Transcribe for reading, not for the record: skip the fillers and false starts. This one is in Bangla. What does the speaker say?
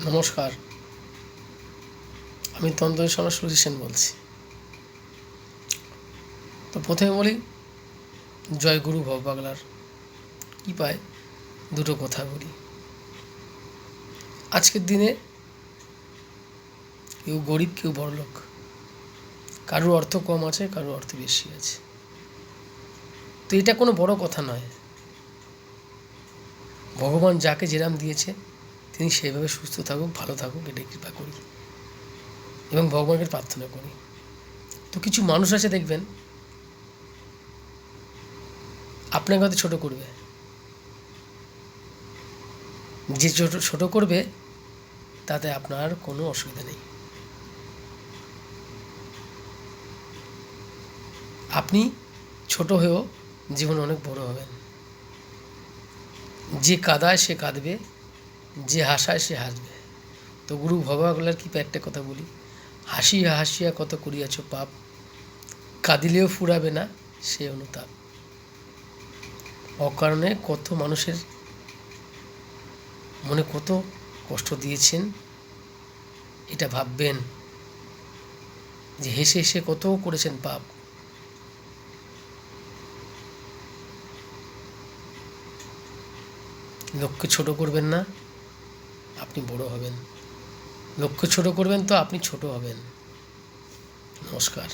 নমস্কার, আমি তন্ত্র সমাজ সুজিত সেন বলছি। তো প্রথমে বলি, জয় গুরু ভব বাংলার কি পায় দুটো কথা বলি। আজকের দিনে কেউ গরিব, কেউ বড়লোক, কারোর অর্থ কম আছে, কারোর অর্থ বেশি আছে। তো এটা কোনো বড় কথা নয়। ভগবান যাকে যেরাম দিয়েছে তিনি সেইভাবে সুস্থ থাকুক, ভালো থাকুক, এটাই কৃপা করি এবং ভগবানকে প্রার্থনা করি। তো কিছু মানুষ আছে দেখবেন আপনাকে হয়তো ছোটো করবে, যে ছোট করবে তাতে আপনার কোনো অসুবিধা নেই। আপনি ছোট হয়েও জীবনে অনেক বড় হবেন। যে কাঁদায় সে কাঁদবে, যে হাসায় সে হাসবে। তো গুরু ভবাগুলার কি একটা কথা বলি, হাসিয়া হাসিয়া কত করিয়াছ পাপ, কাঁদিলেও ফুরাবে না সে অনুতাপ। অকারণে কত মানুষের মনে কত কষ্ট দিয়েছেন, এটা ভাববেন যে হেসে হেসে কত করেছেন পাপ। লক্ষ্য ছোট করবেন না, আপনি বড় হবেন। লক্ষ্য ছোট করবেন তো আপনি ছোট হবেন। নমস্কার।